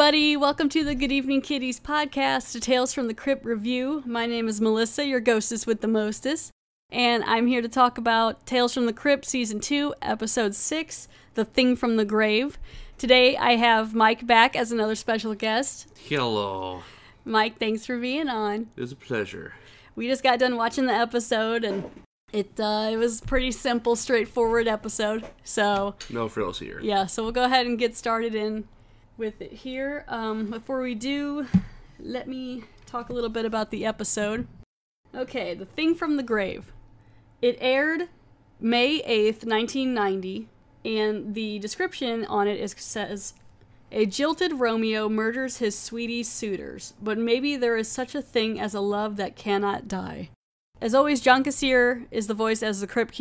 everybody. Welcome to the Good Evening Kitties podcast, a Tales from the Crypt review. My name is Melissa, your ghostess with the mostest, and I'm here to talk about Tales from the Crypt Season 2, Episode 6, The Thing from the Grave. Today, I have Mike back as another special guest. Hello. Mike, thanks for being on. It was a pleasure. We just got done watching the episode, and it was a pretty simple, straightforward episode, so... No frills here. Yeah, so we'll go ahead and get started in with it here. Before we do, let me talk a little bit about the episode. Okay, The Thing from the Grave. It aired May 8th, 1990, and the description on it says, "A jilted Romeo murders his sweetie suitors, but maybe there is such a thing as a love that cannot die." As always, John Kassir is the voice as the Crypt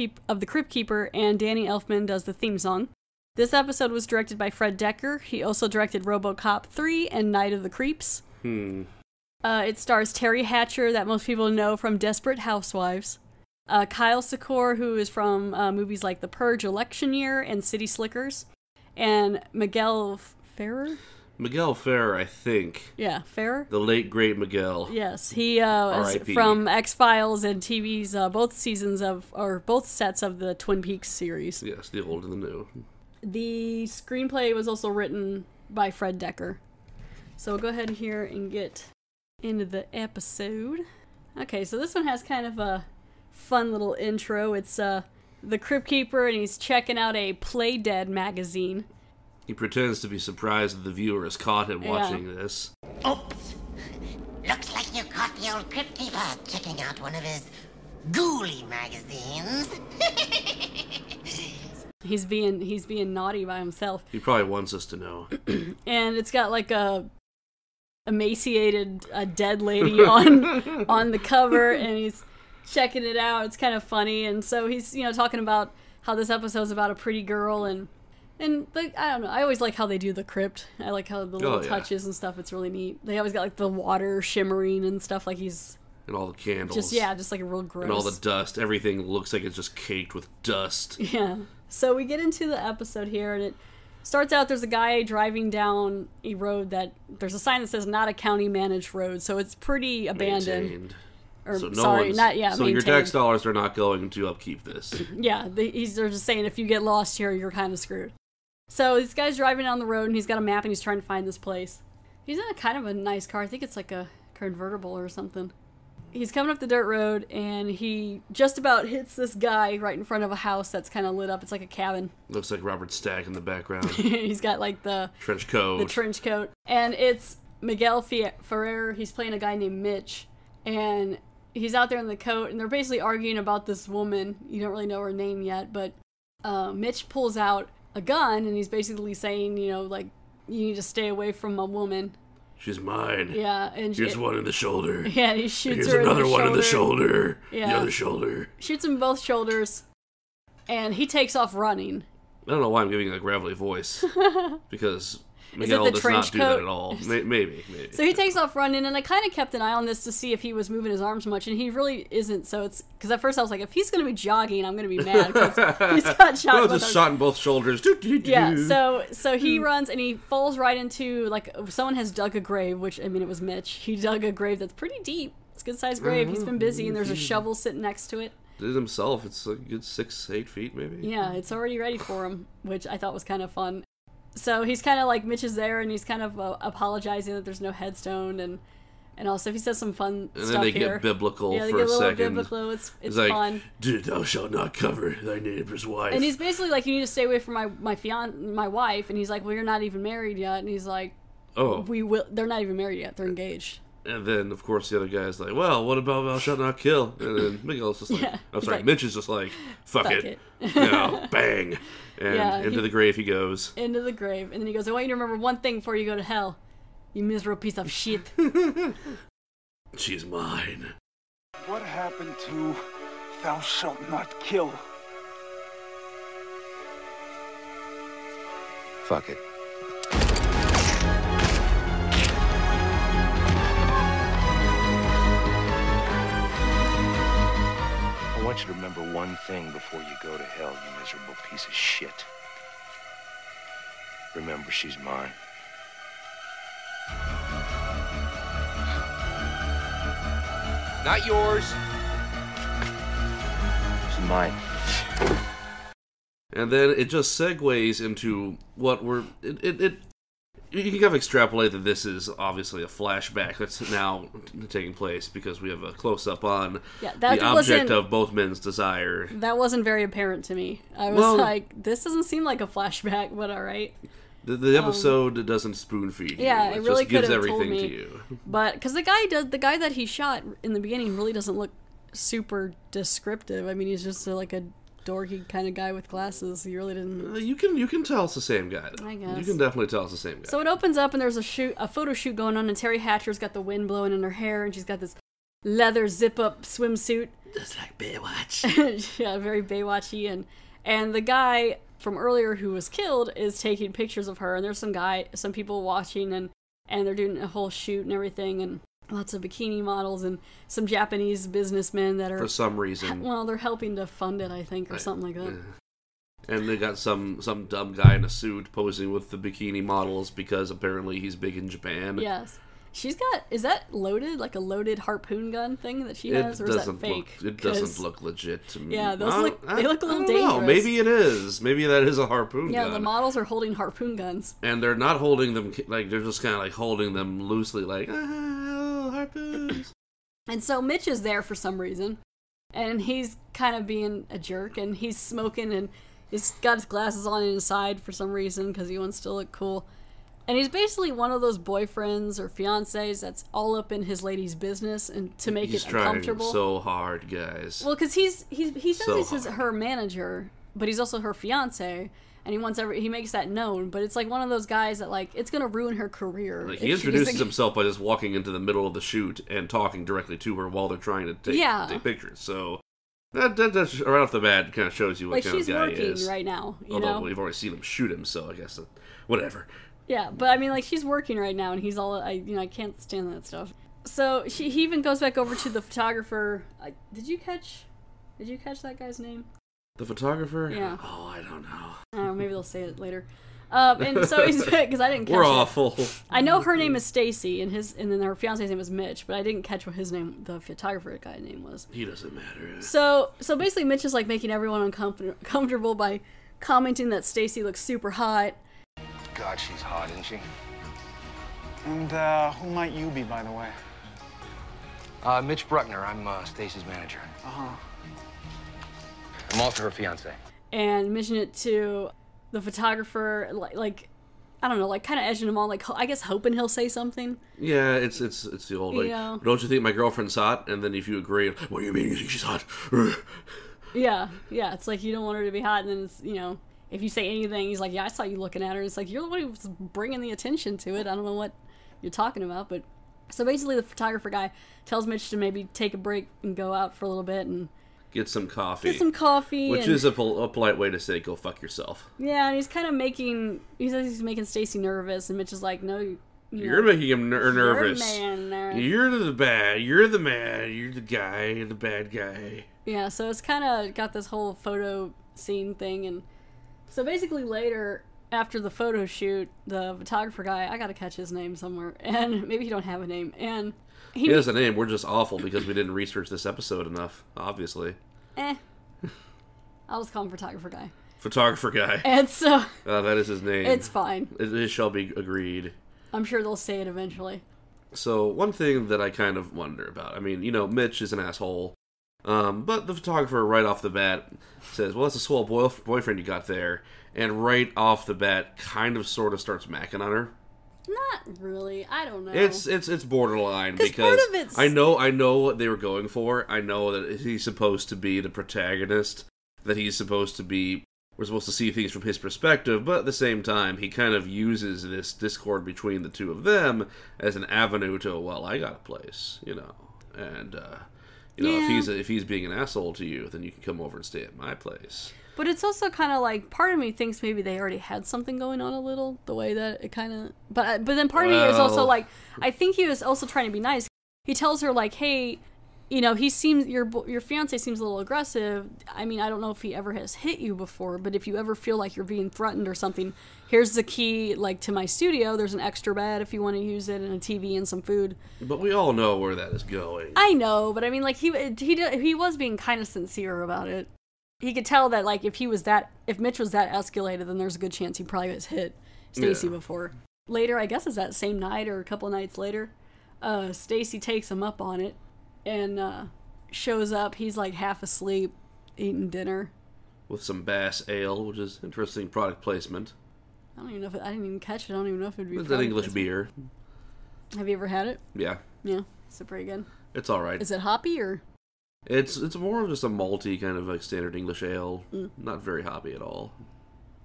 Keeper, and Danny Elfman does the theme song. This episode was directed by Fred Decker. He also directed RoboCop 3 and Night of the Creeps. It stars Terry Hatcher, that most people know from Desperate Housewives. Kyle Secor, who is from movies like The Purge, Election Year, and City Slickers. And Miguel Ferrer? Miguel Ferrer, I think. Yeah, Ferrer? The late, great Miguel. Yes, he is from X-Files and TV's both sets of the Twin Peaks series. Yes, the old and the new. The screenplay was also written by Fred Decker. So we'll go ahead here and get into the episode. Okay, so this one has kind of a fun little intro. It's the Crypt Keeper, and he's checking out a Play Dead magazine. He pretends to be surprised that the viewer has caught him watching this. Oops! Looks like you caught the old Crypt Keeper checking out one of his ghouly magazines. He's being naughty by himself. He probably wants us to know. And it's got like a emaciated dead lady on the cover, and he's checking it out. It's kind of funny, and so he's talking about how this episode's about a pretty girl, and I don't know. I always like how they do the crypt. I like how the little touches and stuff. It's really neat. They always got like the water shimmering and stuff, like he's. And all the candles. Just like a real gross. And all the dust. Everything looks like it's just caked with dust. Yeah. So we get into the episode here, and it starts out, there's a guy driving down a road that, there's a sign that says not a county managed road, so it's pretty abandoned. Maintained. Or, so maintained. Your tax dollars are not going to upkeep this. Yeah, they're just saying if you get lost here, you're kind of screwed. So this guy's driving down the road, and he's got a map, and he's trying to find this place. He's in a kind of a nice car. I think it's like a convertible or something. He's coming up the dirt road, and he just about hits this guy right in front of a house that's kind of lit up. It's like a cabin. Looks like Robert Stack in the background. He's got like the trench coat. The trench coat. And it's Miguel Ferrer. He's playing a guy named Mitch. And he's out there in the coat, and they're basically arguing about this woman. You don't really know her name yet, but Mitch pulls out a gun, and he's basically saying, like, you need to stay away from a woman. She's mine. Yeah, and here's one in the shoulder. Yeah, he shoots Here's her another in the one shoulder. in the shoulder. Yeah. The other shoulder. Shoots him in both shoulders, and he takes off running. I don't know why I'm giving a gravelly voice, because Miguel does not do that at all. Maybe. So he takes off running, and I kind of kept an eye on this to see if he was moving his arms much, and he really isn't. So it's because at first I was like, if he's going to be jogging, I'm going to be mad because he's got shot. Well, just shot in both shoulders. Yeah. So he runs, and he falls right into, like, someone has dug a grave, which, I mean, it was Mitch. He dug a grave that's pretty deep. It's a good sized grave. He's been busy, and there's a shovel sitting next to it. Did it himself. It's like a good 6-8 feet, maybe. Yeah, it's already ready for him, which I thought was kind of fun. So he's kind of like, Mitch is there, and he's kind of apologizing that there's no headstone, and also he says some fun stuff here. And then they get biblical for a second. Yeah, they get a little biblical. It's like, fun. Dude, thou shalt not cover thy neighbor's wife. And he's basically like, you need to stay away from my wife. And he's like, well, you're not even married yet. And he's like, oh, we will. They're not even married yet. They're engaged. And then, of course, the other guy's like, well, what about thou shalt not kill? And then Miguel's just like, Mitch is just like, fuck it. Bang. And into the grave he goes. Into the grave. And then he goes, I want you to remember one thing before you go to hell. You miserable piece of shit. She's mine. What happened to thou shalt not kill? Fuck it. I want you to remember one thing before you go to hell, you miserable piece of shit. Remember, she's mine. Not yours. It's mine. And then it just segues into what you can kind of extrapolate that this is obviously a flashback that's now taking place because we have a close-up on the object of both men's desire. That wasn't very apparent to me. I was like, this doesn't seem like a flashback, but alright. The episode doesn't spoon feed you. Yeah, it really just gives could have everything told me. to you. But because the guy that he shot in the beginning really doesn't look super descriptive. I mean, he's just like a dorky kind of guy with glasses. He really didn't. You can tell it's the same guy. Though. I guess You can definitely tell it's the same guy. So it opens up and there's a photo shoot going on, and Terry Hatcher's got the wind blowing in her hair, and she's got this leather zip up swimsuit. Just like Baywatch. Yeah, very Baywatchy, and the guy from earlier who was killed is taking pictures of her, and there's some people watching, and they're doing a whole shoot and everything, and lots of bikini models and some Japanese businessmen that are for some reason. Well, they're helping to fund it, I think, or something like that. And they got some dumb guy in a suit posing with the bikini models because apparently he's big in Japan. Yes. She's got, is that loaded? Like a loaded harpoon gun thing that she has? Or is that fake? It doesn't look legit to me. Yeah, they look a little dangerous. No, maybe it is. Maybe that is a harpoon gun. Yeah, the models are holding harpoon guns. And they're not holding them, like, they're just kind of like holding them loosely, like, harpoons. And so Mitch is there for some reason. And he's kind of being a jerk. And he's smoking and he's got his glasses on inside for some reason because he wants to look cool. And he's basically one of those boyfriends or fiancés that's all up in his lady's business and to make it uncomfortable. He's trying so hard, guys. Well, because he says he's her manager, but he's also her fiancé, and he makes that known. But it's like one of those guys that like it's gonna ruin her career. Like, he introduces himself by just walking into the middle of the shoot and talking directly to her while they're trying to take pictures. So that right off the bat kind of shows you what kind of guy he is. She's working right now. Although we've already seen him shoot him, so I guess whatever. Yeah, but I mean, like, she's working right now, and he's all, I can't stand that stuff. So he even goes back over to the photographer. Did you catch that guy's name? The photographer? Yeah. Oh, I don't know. I don't know, maybe they'll say it later. And so he's, because I didn't catch We're awful. I know her name is Stacy, and then her fiance's name was Mitch, but I didn't catch what the photographer guy's name was. He doesn't matter. So basically, Mitch is like making everyone uncomfortable by commenting that Stacy looks super hot. God, she's hot, isn't she? And who might you be, by the way? Mitch Bruckner. I'm Stacy's manager. Uh-huh. I'm also her fiance. And mention it to the photographer, like I don't know, like kind of edging him on, like I guess hoping he'll say something. Yeah, it's the old like, don't you think my girlfriend's hot? And then if you agree, what do you mean you think she's hot? yeah, it's like you don't want her to be hot, and then it's if you say anything, he's like, yeah, I saw you looking at her. It's like, you're the one who's bringing the attention to it. I don't know what you're talking about. But so basically the photographer guy tells Mitch to maybe take a break and go out for a little bit and get some coffee. Which is a polite way to say, go fuck yourself. Yeah, and he's kind of he says he's making Stacy nervous, and Mitch is like, no, you're making him nervous. You're the man. You're the guy. You're the bad guy. Yeah, so it's kind of got this whole photo scene thing, and so basically later, after the photo shoot, the photographer guy, I gotta catch his name somewhere, and maybe he don't have a name, and he has a name, we're just awful because we didn't research this episode enough, obviously. I'll just call him photographer guy. Photographer guy. And so... that is his name. It's fine. It shall be agreed. I'm sure they'll say it eventually. So, one thing that I kind of wonder about, I mean, Mitch is an asshole, but the photographer right off the bat says, well, that's a swell boyfriend you got there, and right off the bat kind of sort of starts macking on her. Not really. I don't know. It's borderline because I know what they were going for. I know that he's supposed to be the protagonist, that he's supposed to be, we're supposed to see things from his perspective, but at the same time, he kind of uses this discord between the two of them as an avenue to, well, I got a place, and if he's being an asshole to you, then you can come over and stay at my place. But it's also kind of like, part of me thinks maybe they already had something going on a little, the way that it kind of... But then part of me is also like, I think he was also trying to be nice. He tells her, like, hey, you know, he seems, your fiance seems a little aggressive. I mean, I don't know if he ever has hit you before, but if you ever feel like you're being threatened or something, here's the key, like, to my studio. There's an extra bed if you want to use it, and a TV and some food. But we all know where that is going. I know, but I mean, like, he was being kind of sincere about it. He could tell that, like, if Mitch was that escalated, then there's a good chance he probably has hit Stacy before. Later, I guess it's that same night or a couple nights later, Stacy takes him up on it and shows up. He's like half asleep, eating dinner. With some Bass Ale, which is interesting product placement. I don't even know if I didn't even catch it. I don't even know if it'd be It's an English beer. Have you ever had it? Yeah. Yeah, it's pretty good. It's alright. Is it hoppy or? It's more of just a malty kind of like standard English ale. Not very hoppy at all.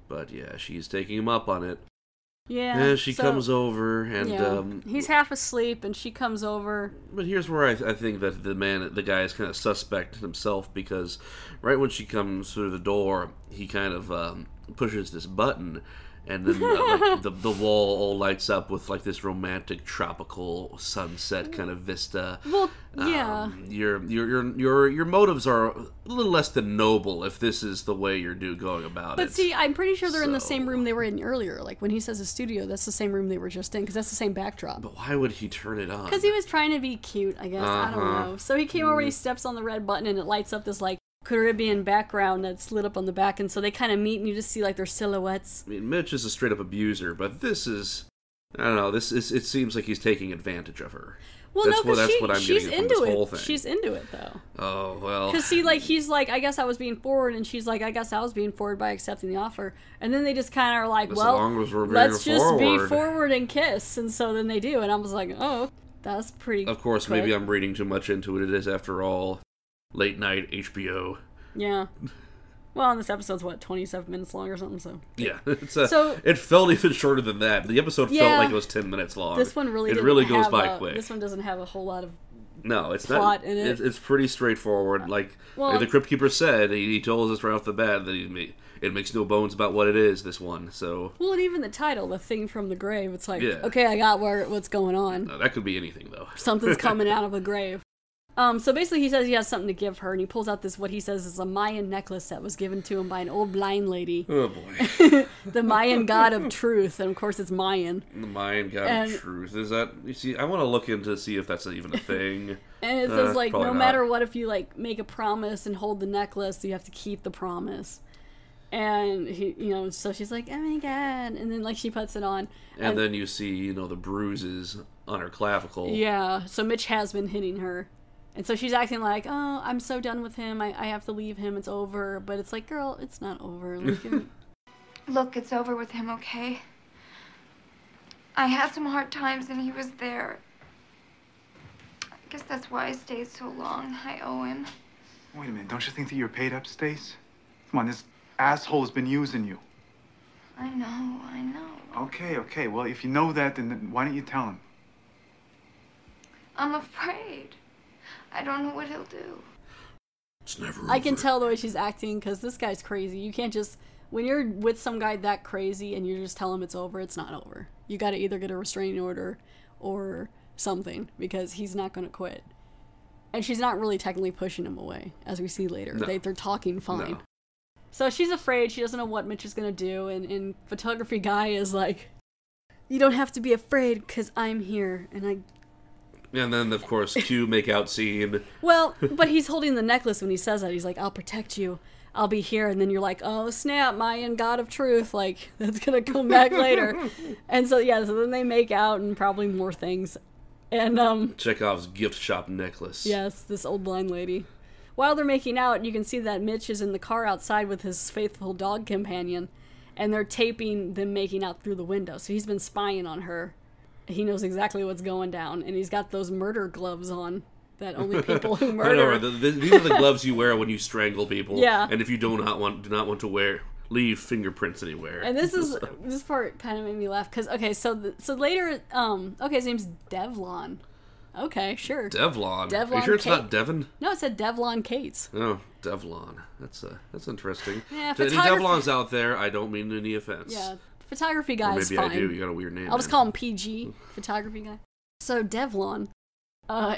But yeah, she's taking him up on it. Yeah. And she comes over and he's half asleep and she comes over. But here's where I think that the guy is kind of suspect himself, because right when she comes through the door, he kind of pushes this button. And then like the wall all lights up with like this romantic tropical sunset kind of vista. Well, yeah. Your motives are a little less than noble if this is the way you're going about it. But see, I'm pretty sure they're in the same room they were in earlier. Like when he says his studio, that's the same room they were just in, because that's the same backdrop. But why would he turn it on? Because he was trying to be cute, I guess. I don't know. So he came over, he steps on the red button, and it lights up this like Caribbean background that's lit up on the back, and so they kind of meet and you just see like their silhouettes. I mean, Mitch is a straight up abuser, but this is, I don't know, it seems like he's taking advantage of her. Well, that's no, because what I'm she's getting into from this it. whole thing. She's into it though. Oh well. Because see, like he's like, I guess I was being forward, and she's like, I guess I was being forward by accepting the offer, and then they just kind of are like, let's just be forward and kiss, and so then they do, and I was like, oh, that's pretty. Of course, quick. Maybe I'm reading too much into it. It is, after all, late night HBO. Yeah. Well, and this episode's, 27 minutes long or something, so... Yeah. It felt even shorter than that. The episode felt like it was 10 minutes long. This one really goes by quick. This one doesn't have a whole lot of it's plot not, in it. It's pretty straightforward. Like the Crypt Keeper said, he told us right off the bat that it makes no bones about what it is, this one, so... Well, and even the title, The Thing from the Grave, it's like, okay, I got what's going on. No, that could be anything, though. Something's coming out of the grave. So basically he says he has something to give her, and he pulls out this, what he says is a Mayan necklace that was given to him by an old blind lady. Oh boy. The Mayan God of Truth, and of course it's Mayan. The Mayan God of Truth. Is that, you see, I want to look into see if that's even a thing. And it says like, no matter what, if you like make a promise and hold the necklace, you have to keep the promise. And he, so she's like, oh my god, and then like she puts it on. And then you see, the bruises on her clavicle. Yeah, so Mitch has been hitting her. And so she's acting like, oh, I'm so done with him. I have to leave him. It's over. But it's like, girl, it's not over. Look, it's over with him, okay? I had some hard times and he was there. I guess that's why I stayed so long. I owe him. Wait a minute. Don't you think that you're paid up, Stace? Come on, this asshole has been using you. I know. Okay. Well, if you know that, then why don't you tell him? I'm afraid. I don't know what he'll do. It's never I can tell the way she's acting, because this guy's crazy. You can't just, when you're with some guy that crazy and you just tell him it's over, it's not over. You got to either get a restraining order or something, because he's not going to quit. And she's not really technically pushing him away, as we see later. No. They're talking fine. No. So she's afraid. She doesn't know what Mitch is going to do. And photography guy is like, you don't have to be afraid, because I'm here. And then, of course, cue make-out scene. Well, but he's holding the necklace when he says that. He's like, I'll protect you. I'll be here. And then you're like, oh, snap, Mayan God of Truth. Like, that's going to come back later. And so, so then they make out and probably more things. And, Chekhov's gift shop necklace. Yes, this old blind lady. While they're making out, you can see that Mitch is in the car outside with his faithful dog companion. And they're taping them making out through the window. So he's been spying on her. He knows exactly what's going down, and he's got those murder gloves on that only people who murder. I know, these are the gloves you wear when you strangle people. Yeah. And if you do not want to leave fingerprints anywhere. And this part kind of made me laugh because so later his name's Devlon. Okay, sure. Devlon. Are you sure it's not Devon? No, it said Devlon Cates. Oh, Devlon. That's interesting. Yeah, to any Devlons out there, I don't mean any offense. Yeah. Photography guy is fine. Maybe I do. You got a weird name. I'll just call him PG. Photography guy. So Devlon,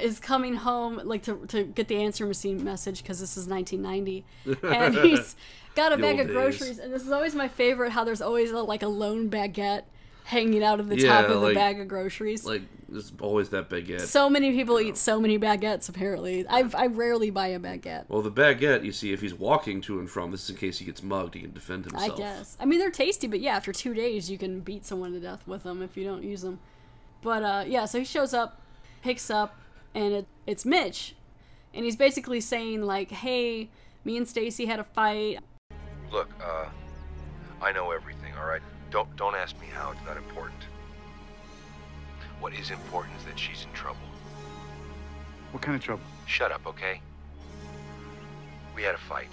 is coming home, like, to get the answer machine message, because this is 1990, and he's got a bag of groceries, and this is always my favorite, how there's always, a lone baguette hanging out of the top of the bag of groceries. Like, there's always that baguette. So many people eat so many baguettes, apparently. I rarely buy a baguette. Well, the baguette, you see, if he's walking to and from, this is in case he gets mugged, he can defend himself. I guess. I mean, they're tasty, but yeah, after 2 days, you can beat someone to death with them if you don't use them. But, yeah, so he shows up, picks up, and it's Mitch. And he's basically saying, like, hey, me and Stacy had a fight. Look, I know everything, all right? Don't ask me how, it's not important. What is important is that she's in trouble. What kind of trouble? Shut up, okay? We had a fight.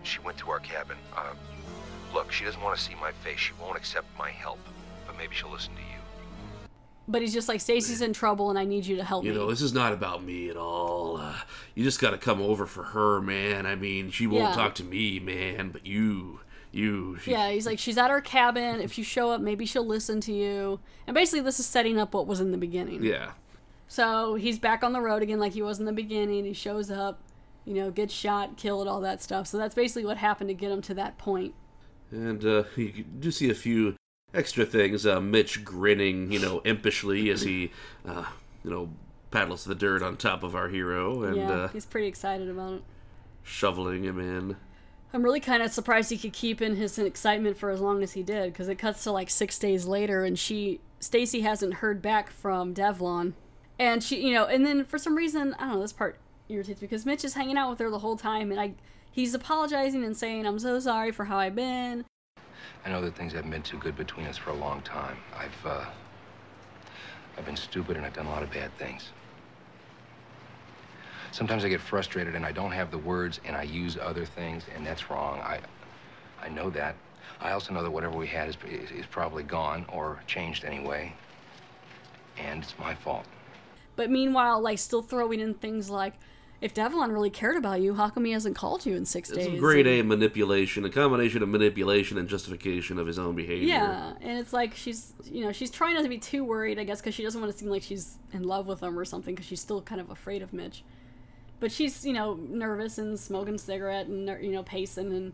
She went to our cabin. Look, she doesn't want to see my face. She won't accept my help. But maybe she'll listen to you. But he's just like, Stacy's in trouble and I need you to help me. You know, this is not about me at all. You just gotta come over for her, man. I mean, she won't talk to me, man, but you... Yeah, he's like, she's at our cabin. If you show up, maybe she'll listen to you. And basically, this is setting up what was in the beginning. Yeah. So he's back on the road again like he was in the beginning. He shows up, you know, gets shot, killed, all that stuff. So that's basically what happened to get him to that point. And you do see a few extra things. Mitch grinning, you know, impishly as he, you know, paddles the dirt on top of our hero. And, yeah, he's pretty excited about it. Shoveling him in. I'm really kind of surprised he could keep in his excitement for as long as he did, because it cuts to like 6 days later, and Stacy hasn't heard back from Devlon, and she, you know, and then for some reason, I don't know, this part irritates me, because Mitch is hanging out with her the whole time, and he's apologizing and saying, I'm so sorry for how I've been. I know that things haven't been too good between us for a long time. I've been stupid and I've done a lot of bad things. Sometimes I get frustrated and I don't have the words and I use other things, and that's wrong. I know that. I also know that whatever we had is probably gone or changed anyway, and it's my fault. But meanwhile, like, still throwing in things like, if Devlon really cared about you, how come he hasn't called you in 6 days? It's grade A manipulation, a combination of manipulation and justification of his own behavior. Yeah, and it's like she's, you know, she's trying not to be too worried, I guess, because she doesn't want to seem like she's in love with him or something, because she's still kind of afraid of Mitch. But she's, you know, nervous and smoking a cigarette and, you know, pacing, and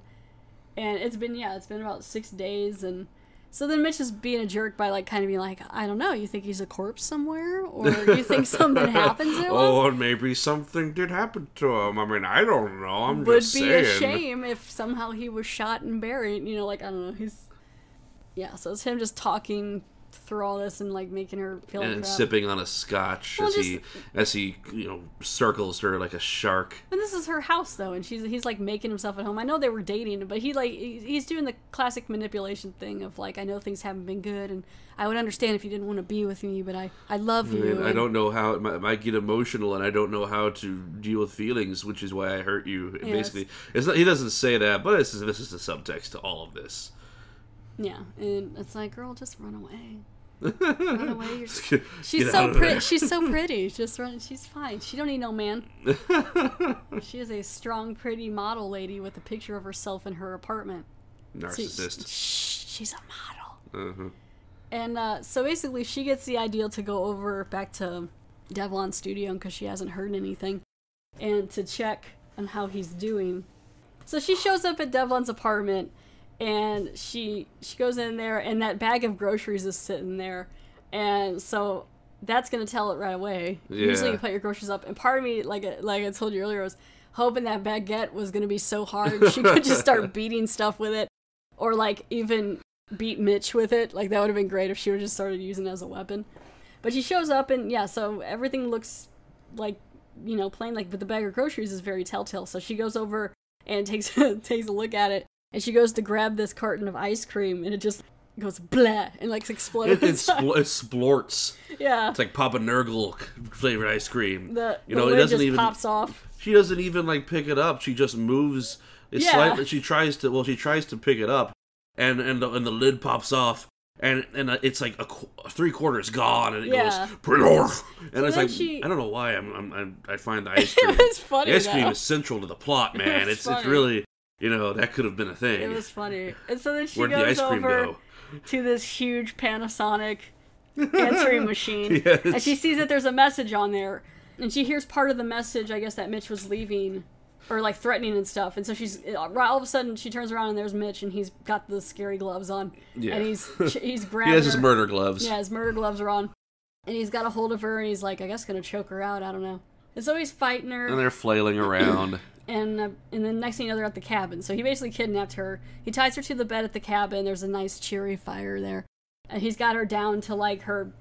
it's been about 6 days, and so then Mitch is being a jerk by, like, kind of being like, I don't know, you think he's a corpse somewhere? Or you think something happened to him? Oh, and maybe something did happen to him. I mean, I don't know, I'm just saying. Would be a shame if somehow he was shot and buried, you know, like, I don't know, yeah, so it's him just talking through all this and like making her feel like crap. Sipping on a scotch as he you know, circles her like a shark. And this is her house though, and he's like making himself at home. I know they were dating, but he's doing the classic manipulation thing of like, I know things haven't been good, and I would understand if you didn't want to be with me, but I love you. I don't know how it might get emotional, and I don't know how to deal with feelings, which is why I hurt you. Yes. Basically, he doesn't say that, but this is the subtext to all of this. Yeah, and it's like, girl, just run away. Run away. She's so pretty. She's so pretty. Just run. She's fine. She don't need no man. She is a strong, pretty model lady with a picture of herself in her apartment. Narcissist. She's a model. Uh-huh. And so basically, she gets the idea to go over back to Devlon's studio because she hasn't heard anything, and to check on how he's doing. So she shows up at Devlon's apartment. And she goes in there, and that bag of groceries is sitting there, and so that's gonna tell it right away. Yeah. Usually, you put your groceries up, and part of me, like I told you earlier, was hoping that baguette was gonna be so hard she could just start beating stuff with it, or like even beat Mitch with it. Like that would have been great if she would just started using it as a weapon. But she shows up, and yeah, so everything looks like, you know, plain, like, but the bag of groceries is very telltale. So she goes over and takes a look at it. And she goes to grab this carton of ice cream, and it just goes blah, and like explodes. It splorts. Yeah. It's like Papa Nurgle flavored ice cream. The lid just pops off. She doesn't even like pick it up. She just moves it slightly. She tries to pick it up, and the lid pops off, and it's like a 3/4 gone, and it goes, and so it's like, I don't know why I find the ice cream. It's funny. The ice cream is central to the plot, man. It's really. You know, that could have been a thing. It was funny. And so then she goes over to this huge Panasonic answering machine. Yes. And she sees that there's a message on there. And she hears part of the message, I guess, that Mitch was leaving, or like threatening and stuff. And so all of a sudden she turns around and there's Mitch, and he's got the scary gloves on. Yeah. And he's grabbing He has his her. murder gloves. Yeah, his murder gloves are on. And he's got a hold of her, and he's like, I guess gonna choke her out, I don't know. And so he's fighting her. And they're flailing around. And then next thing you know, they're at the cabin. So he basically kidnapped her. He ties her to the bed at the cabin. There's a nice cheery fire there. And he's got her down to like her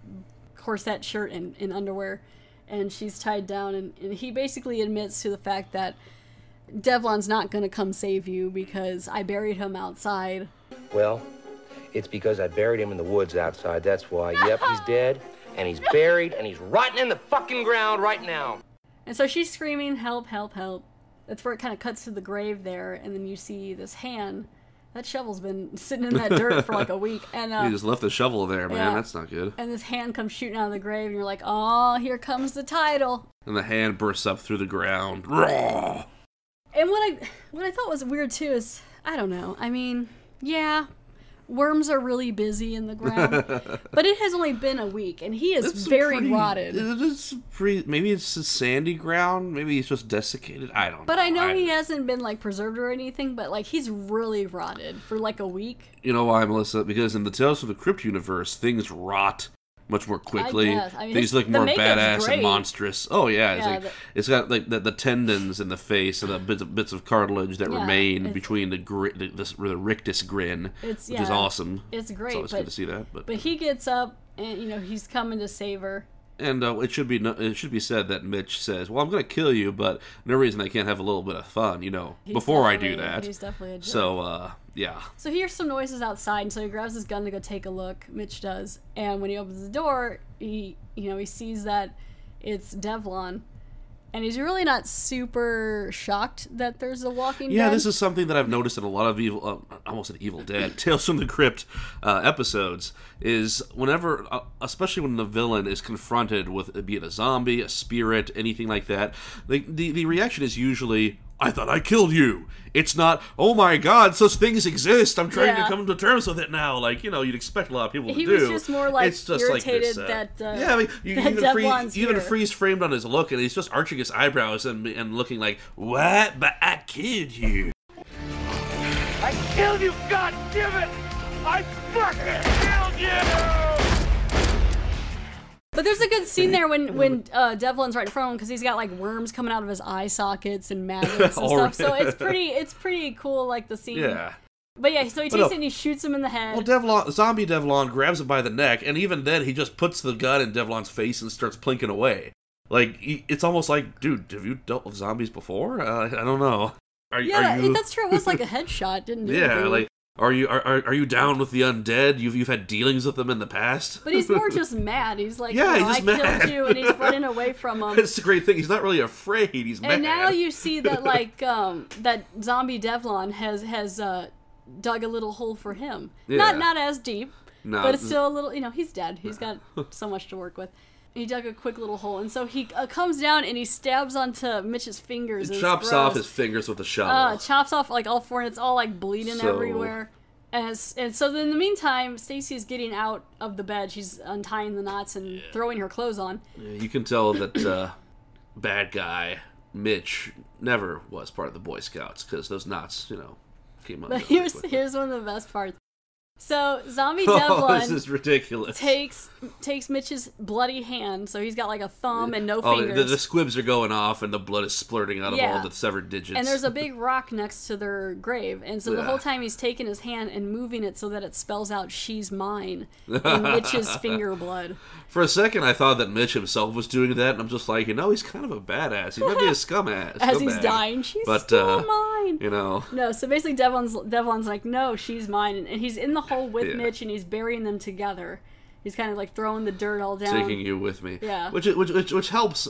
corset shirt and underwear. And she's tied down. And he basically admits to the fact that Devlon's not going to come save you because I buried him outside. Well, it's because I buried him in the woods outside. That's why. Yep, he's dead. And he's buried. And he's rotting in the fucking ground right now. And so she's screaming, help, help, help. That's where it kind of cuts to the grave there, and then you see this hand. That shovel's been sitting in that dirt for like a week. And He just left the shovel there, man. Yeah. That's not good. And this hand comes shooting out of the grave, and you're like, oh, here comes the title. And the hand bursts up through the ground. Raw. And what I thought was weird, too, is, I don't know. I mean, yeah, worms are really busy in the ground. But it has only been a week, and he is very rotted. Maybe it's a sandy ground. Maybe he's just desiccated. I don't know. But I know he hasn't been, like, preserved or anything, but, like, he's really rotted for, like, a week. You know why, Melissa? Because in the Tales from the Crypt universe, things rot much more quickly. I mean, these look more badass and monstrous. Oh yeah, it's got like the tendons in the face and the bits of cartilage that remain between the rictus grin, which is awesome. It's great. It's always good to see that. But he gets up and he's coming to save her. And it should be said that Mitch says, "Well, I'm going to kill you, but no reason I can't have a little bit of fun, before I do that." He's definitely a jerk. So, yeah. So he hears some noises outside, and so he grabs his gun to go take a look. Mitch does, and when he opens the door, he sees that it's Devlon. And he's really not super shocked that there's a walking dead. Yeah, this is something that I've noticed in a lot of almost an Evil Dead, Tales from the Crypt episodes, is whenever, especially when the villain is confronted with, be it a zombie, a spirit, anything like that, the reaction is usually, I thought I killed you. It's not, oh my god, such things exist. I'm trying to come to terms with it now. Like, you'd expect a lot of people to do. He was just more like it's just irritated like this, that yeah, I mean, Devlon's even freeze framed on his look, and he's just arching his eyebrows and looking like, what? But I killed you. I killed you, god damn it! I fucking killed you! But there's a good scene there when Devlin's right in front of him because he's got like worms coming out of his eye sockets and maggots and stuff. So it's pretty cool, like the scene. Yeah. But yeah, so he takes it and he shoots him in the head. Well, zombie Devlon grabs him by the neck, and even then he just puts the gun in Devlon's face and starts plinking away. Like, it's almost like, dude, have you dealt with zombies before? I don't know. Are you... that's true. It was like a headshot, didn't it? Yeah, like. Are you down with the undead? You've had dealings with them in the past? But he's more just mad. He's like, he's just mad. I killed you, and he's running away from him. It's a great thing. He's not really afraid. He's mad. And now you see that like that zombie Devlon has dug a little hole for him. Yeah. Not as deep, but it's still a little. He's dead. He's got so much to work with. He dug a quick little hole, and so he comes down and he stabs onto Mitch's fingers. He chops off his fingers with a shovel. Chops off like all four, and it's all like bleeding everywhere. And so then in the meantime, Stacy's getting out of the bed. She's untying the knots and throwing her clothes on. Yeah, you can tell that bad guy Mitch never was part of the Boy Scouts because those knots, came up. But here's one of the best parts. So zombie Devlon this is ridiculous. Takes Mitch's bloody hand, so he's got like a thumb and no fingers. The squibs are going off and the blood is splurting out of all the severed digits. And there's a big rock next to their grave, and so the whole time he's taking his hand and moving it so that it spells out "She's mine" in Mitch's finger blood. For a second, I thought that Mitch himself was doing that, and I'm just like, he's kind of a badass. He might be a scumbag. As he's dying, she's still mine. No, so basically Devlon's like, no, she's mine, and he's in the hole with Mitch, and he's burying them together. He's kind of like throwing the dirt all down. Taking you with me. Yeah. Which helps,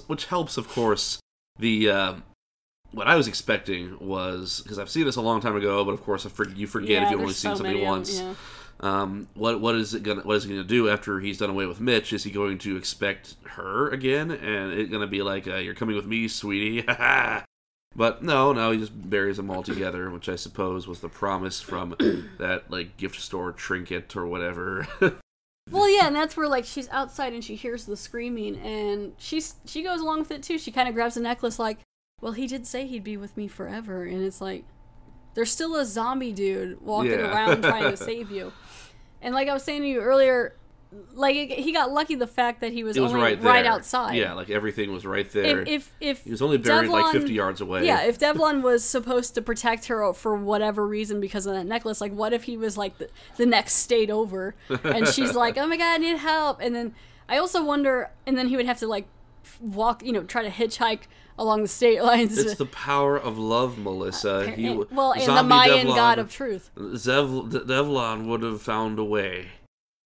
of course, the... what I was expecting was, because I've seen this a long time ago, but of course you forget if you've only seen something once. What is it gonna do after he's done away with Mitch? Is he going to expect her again, and it's gonna be like, "You're coming with me, sweetie"? But no, he just buries them all together, which I suppose was the promise from that like gift store trinket or whatever. Well, yeah, and that's where, like, she's outside and she hears the screaming, and she goes along with it, too. She kind of grabs the necklace like, well, he did say he'd be with me forever, and it's like, there's still a zombie dude walking around trying to save you. And like I was saying to you earlier, like, he got lucky the fact that he was only right outside. Yeah, like, everything was right there. If he was only buried, like, 50 yards away. Yeah, if Devlon was supposed to protect her for whatever reason because of that necklace, like, what if he was, like, the next state over, and she's like, oh my god, I need help, and then, I also wonder, and then he would have to, like, walk, try to hitchhike along the state lines. It's the power of love, Melissa. And the Mayan God of Truth. Devlon would have found a way.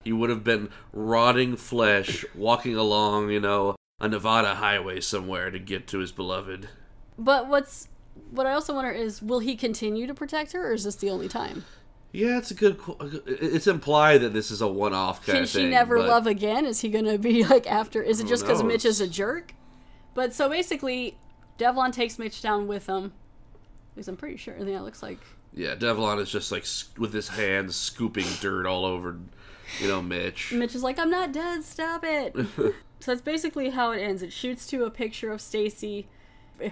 He would have been rotting flesh, walking along, a Nevada highway somewhere to get to his beloved. But what I also wonder is, will he continue to protect her, or is this the only time? Yeah, it's implied that this is a one-off kind of thing. Can she never love again? Is he going to be, like, after... Is it just because Mitch is a jerk? But, so basically, Devlon takes Mitch down with him. At least I'm pretty sure. Yeah, it looks like... Yeah, Devlon is just, like, with his hands scooping dirt all over, Mitch. Mitch is like, I'm not dead, stop it! So that's basically how it ends. It shoots to a picture of Stacy,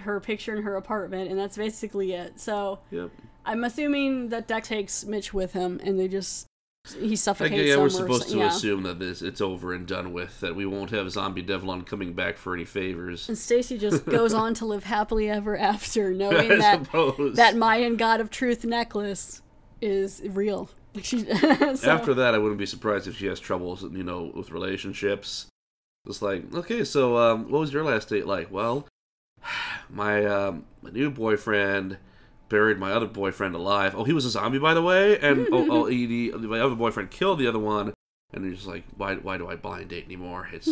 her picture in her apartment, and that's basically it. So... Yep. I'm assuming that Dex takes Mitch with him, and he suffocates yeah, somewhere. we're supposed to assume that it's over and done with, that we won't have zombie Devlon coming back for any favors. And Stacy just goes on to live happily ever after, knowing that Mayan God of Truth necklace is real. After that, I wouldn't be surprised if she has troubles, with relationships. It's like, okay, so what was your last date like? Well, my new boyfriend buried my other boyfriend alive. Oh, he was a zombie, by the way, and my other boyfriend killed the other one, and he's just like, why do I blind date anymore? It's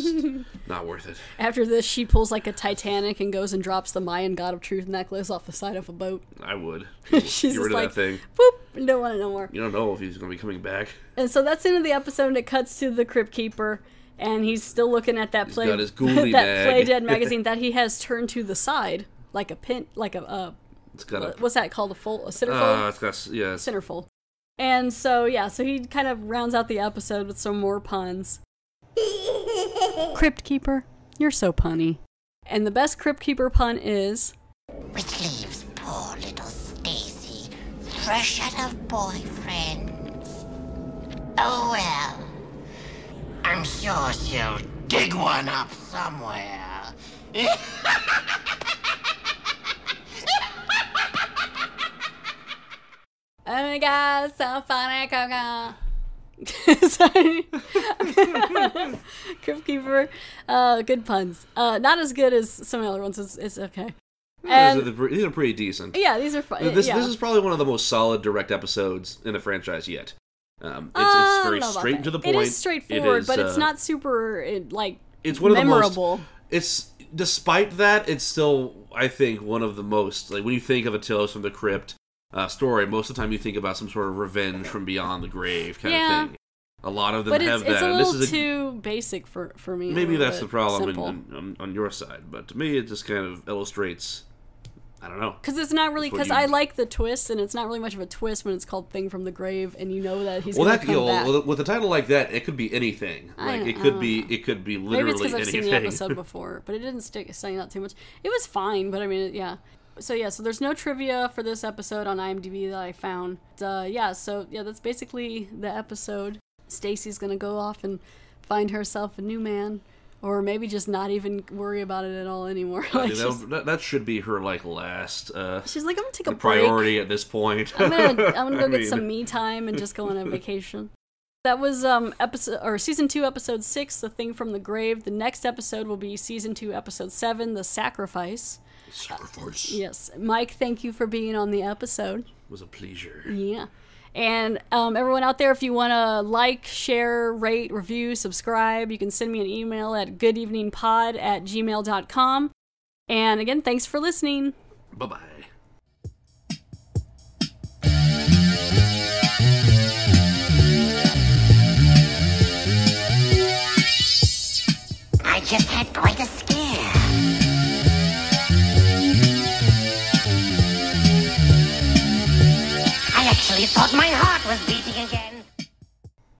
not worth it. After this, she pulls like a Titanic and goes and drops the Mayan God of Truth necklace off the side of a boat. I would. She's get rid just of that thing. Boop, don't want it no more. You don't know if he's going to be coming back. And so that's the end of the episode, and it cuts to the Crypt Keeper, and he's still looking at that Play Dead magazine that he has turned to the side, like a pin, like a it's got what's that called? A centerfold? It's got, centerfold. And so, so he kind of rounds out the episode with some more puns. Crypt Keeper, you're so punny. And the best Crypt Keeper pun is... Which leaves poor little Stacy fresh out of boyfriends. Oh well. I'm sure she'll dig one up somewhere. Oh my god, so funny, Coco. Sorry. Crypt Keeper. Good puns. Not as good as some of the other ones. It's okay. These are pretty decent. Yeah, these are fun. This is probably one of the most solid direct episodes in the franchise yet. It's very straight to the point. It is straightforward, but it's not super, it's one memorable. Of the most... Despite that, it's still, I think, one of the most... Like, when you think of a Tales from the Crypt story, most of the time you think about some sort of revenge from beyond the grave kind of thing. A lot of them have that. It's a little too basic for me. Maybe that's the problem on your side, but to me it just kind of illustrates, I don't know. Because it's not really, because I like the twist, and it's not really much of a twist when it's called Thing from the Grave, and you know that he's going to come back. Well, with a title like that, it could be anything. It could be literally anything. Maybe it's because I've seen the episode before, but it didn't stick out too much. It was fine, but I mean, yeah. So there's no trivia for this episode on IMDb that I found. That's basically the episode. Stacy's gonna go off and find herself a new man, or maybe just not even worry about it at all anymore. That should be her last. She's like, I'm gonna take a priority at this point. I'm gonna go get some me time and just go on a vacation. That was season 2, episode 6, The Thing from the Grave. The next episode will be season 2, episode 7, The Sacrifice. Yes. Mike, thank you for being on the episode. It was a pleasure. Yeah. And everyone out there, if you want to like, share, rate, review, subscribe, you can send me an email at goodeveningpod@gmail.com. And again, thanks for listening. Bye-bye.